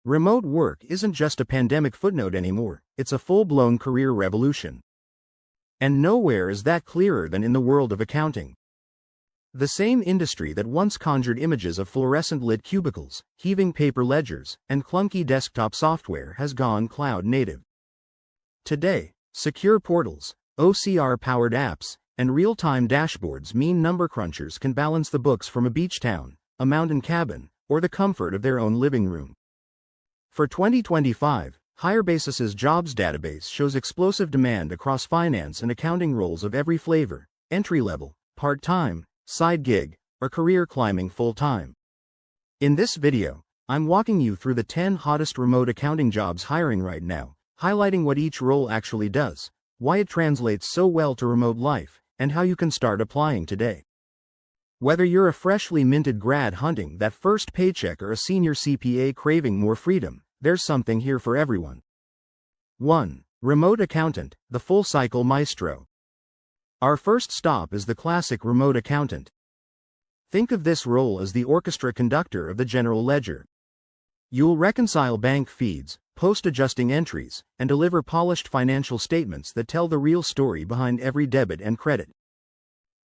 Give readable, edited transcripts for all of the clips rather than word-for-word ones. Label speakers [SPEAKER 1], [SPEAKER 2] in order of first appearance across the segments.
[SPEAKER 1] Remote work isn't just a pandemic footnote anymore, it's a full-blown career revolution. And nowhere is that clearer than in the world of accounting. The same industry that once conjured images of fluorescent-lit cubicles, heaving paper ledgers, and clunky desktop software has gone cloud-native. Today, secure portals, OCR-powered apps, and real-time dashboards mean number crunchers can balance the books from a beach town, a mountain cabin, or the comfort of their own living room. For 2025, HireBasis's jobs database shows explosive demand across finance and accounting roles of every flavor: entry-level, part-time, side gig, or career climbing full-time. In this video, I'm walking you through the 10 hottest remote accounting jobs hiring right now, highlighting what each role actually does, why it translates so well to remote life, and how you can start applying today. Whether you're a freshly minted grad hunting that first paycheck or a senior CPA craving more freedom, there's something here for everyone. 1. Remote accountant, the full-cycle maestro. Our first stop is the classic remote accountant. Think of this role as the orchestra conductor of the general ledger. You'll reconcile bank feeds, post adjusting entries, and deliver polished financial statements that tell the real story behind every debit and credit.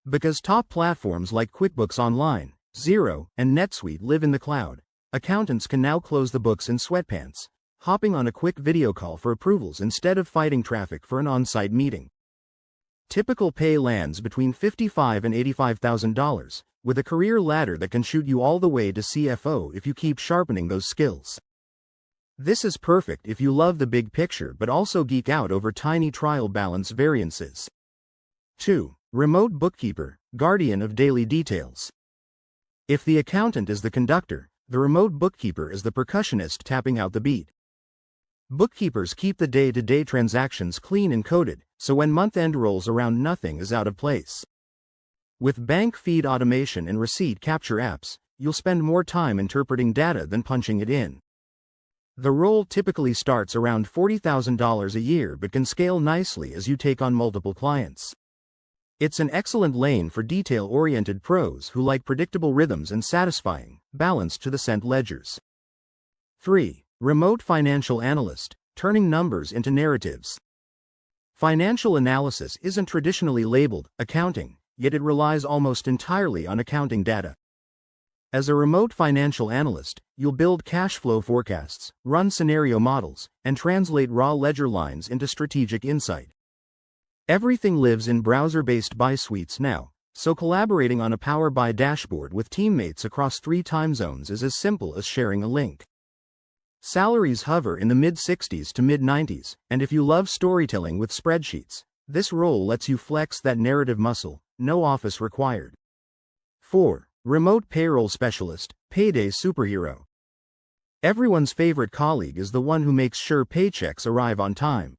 [SPEAKER 1] Because top platforms like QuickBooks Online, Xero, and NetSuite live in the cloud, accountants can now close the books in sweatpants, hopping on a quick video call for approvals instead of fighting traffic for an on-site meeting. Typical pay lands between $55,000 and $85,000, with a career ladder that can shoot you all the way to CFO if you keep sharpening those skills. This is perfect if you love the big picture but also geek out over tiny trial balance variances. 2. Remote bookkeeper, guardian of daily details. If the accountant is the conductor, the remote bookkeeper is the percussionist tapping out the beat. Bookkeepers keep the day-to-day transactions clean and coded, so when month-end rolls around, nothing is out of place. With bank feed automation and receipt capture apps, you'll spend more time interpreting data than punching it in. The role typically starts around $40,000 a year but can scale nicely as you take on multiple clients. It's an excellent lane for detail-oriented pros who like predictable rhythms and satisfying, balanced-to-the-cent ledgers. 3. Remote financial analyst, turning numbers into narratives. Financial analysis isn't traditionally labeled accounting, yet it relies almost entirely on accounting data. As a remote financial analyst, you'll build cash flow forecasts, run scenario models, and translate raw ledger lines into strategic insight. Everything lives in browser-based buy suites now, so collaborating on a Power BI dashboard with teammates across 3 time zones is as simple as sharing a link. Salaries hover in the mid-60s to mid-90s, and if you love storytelling with spreadsheets, this role lets you flex that narrative muscle, no office required. 4. Remote payroll specialist, payday superhero. Everyone's favorite colleague is the one who makes sure paychecks arrive on time.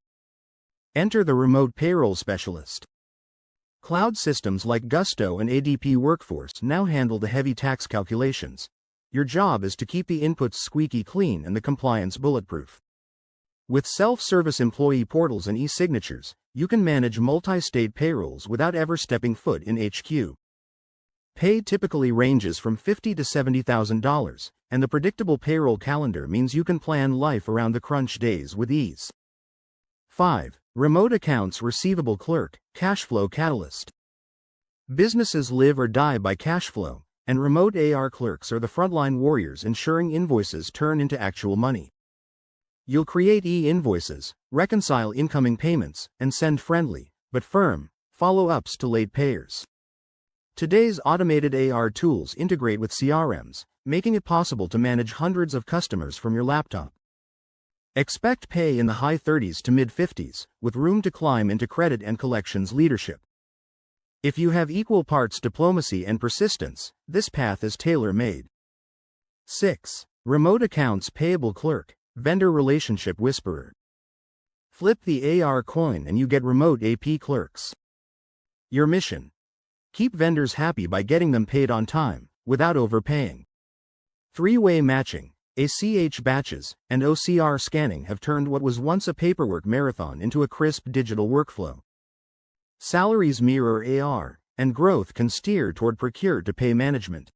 [SPEAKER 1] Enter the remote payroll specialist. Cloud systems like Gusto and ADP Workforce now handle the heavy tax calculations. Your job is to keep the inputs squeaky clean and the compliance bulletproof. With self-service employee portals and e-signatures, you can manage multi-state payrolls without ever stepping foot in HQ. Pay typically ranges from $50,000 to $70,000, and the predictable payroll calendar means you can plan life around the crunch days with ease. 5. Remote accounts receivable clerk, cash flow catalyst. Businesses live or die by cash flow, and remote AR clerks are the frontline warriors ensuring invoices turn into actual money. You'll create e-invoices, reconcile incoming payments, and send friendly, but firm, follow-ups to late payers. Today's automated AR tools integrate with CRMs, making it possible to manage hundreds of customers from your laptop. Expect pay in the high 30s to mid-50s, with room to climb into credit and collections leadership. If you have equal parts diplomacy and persistence, this path is tailor-made. 6. Remote accounts payable clerk, vendor relationship whisperer. Flip the AR coin and you get remote AP clerks. Your mission: keep vendors happy by getting them paid on time, without overpaying. Three-way matching, ACH batches, and OCR scanning have turned what was once a paperwork marathon into a crisp digital workflow. Salaries mirror AR, and growth can steer toward procure-to-pay management.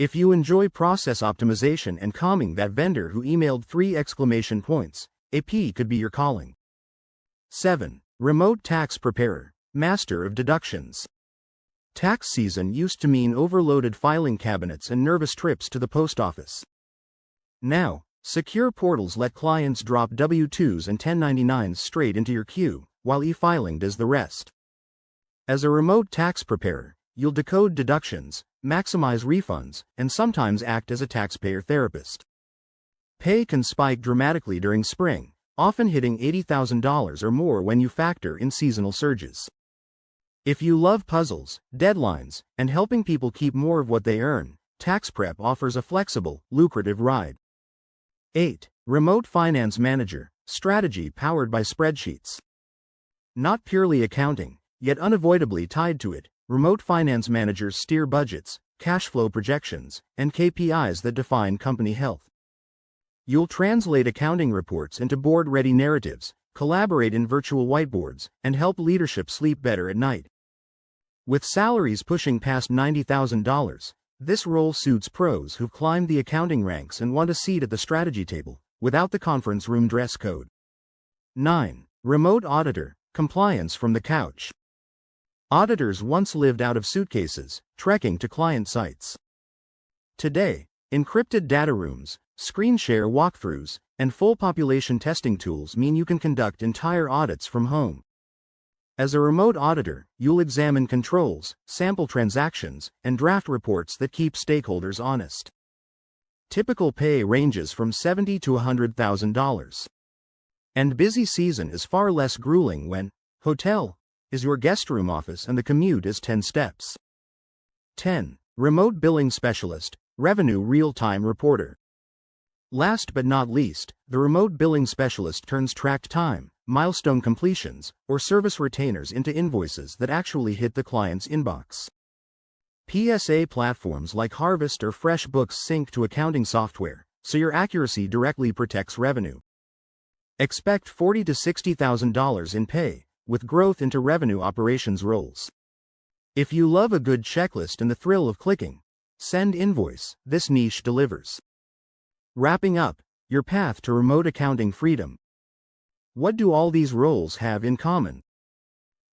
[SPEAKER 1] If you enjoy process optimization and calming that vendor who emailed 3 exclamation points, AP could be your calling. 7. Remote tax preparer, master of deductions. Tax season used to mean overloaded filing cabinets and nervous trips to the post office. Now, secure portals let clients drop W-2s and 1099s straight into your queue, while e-filing does the rest. As a remote tax preparer, you'll decode deductions, maximize refunds, and sometimes act as a taxpayer therapist. Pay can spike dramatically during spring, often hitting $80,000 or more when you factor in seasonal surges. If you love puzzles, deadlines, and helping people keep more of what they earn, tax prep offers a flexible, lucrative ride. 8. Remote finance manager, strategy powered by spreadsheets. Not purely accounting, yet unavoidably tied to it, remote finance managers steer budgets, cash flow projections, and KPIs that define company health. You'll translate accounting reports into board-ready narratives, collaborate in virtual whiteboards, and help leadership sleep better at night. With salaries pushing past $90,000, this role suits pros who've climbed the accounting ranks and want a seat at the strategy table, without the conference room dress code. 9. Remote auditor, compliance from the couch. Auditors once lived out of suitcases, trekking to client sites. Today, encrypted data rooms, screen share walkthroughs, and full population testing tools mean you can conduct entire audits from home. As a remote auditor, you'll examine controls, sample transactions, and draft reports that keep stakeholders honest. Typical pay ranges from $70,000 to $100,000. And busy season is far less grueling when hotel is your guest room office and the commute is 10 steps. 10. Remote billing specialist, revenue real-time reporter. Last but not least, the remote billing specialist turns tracked time, milestone completions, or service retainers into invoices that actually hit the client's inbox. PSA platforms like Harvest or FreshBooks sync to accounting software, so your accuracy directly protects revenue. Expect $40,000 to $60,000 in pay, with growth into revenue operations roles. If you love a good checklist and the thrill of clicking send invoice, this niche delivers. Wrapping up, your path to remote accounting freedom. What do all these roles have in common?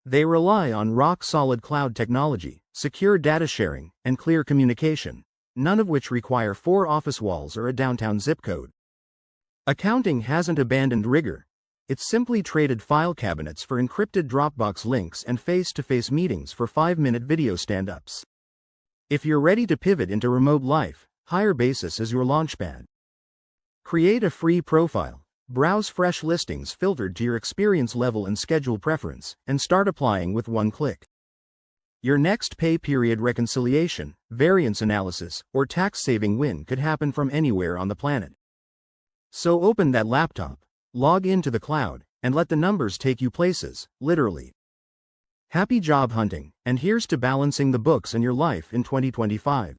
[SPEAKER 1] They rely on rock-solid cloud technology, secure data sharing, and clear communication, none of which require 4 office walls or a downtown zip code. Accounting hasn't abandoned rigor. It's simply traded file cabinets for encrypted Dropbox links and face-to-face meetings for 5-minute video stand-ups. If you're ready to pivot into remote life, HireBasis is your launchpad. Create a free profile, browse fresh listings filtered to your experience level and schedule preference, and start applying with one click. Your next pay period reconciliation, variance analysis, or tax-saving win could happen from anywhere on the planet. So open that laptop, log into the cloud, and let the numbers take you places, literally. Happy job hunting, and here's to balancing the books and your life in 2025.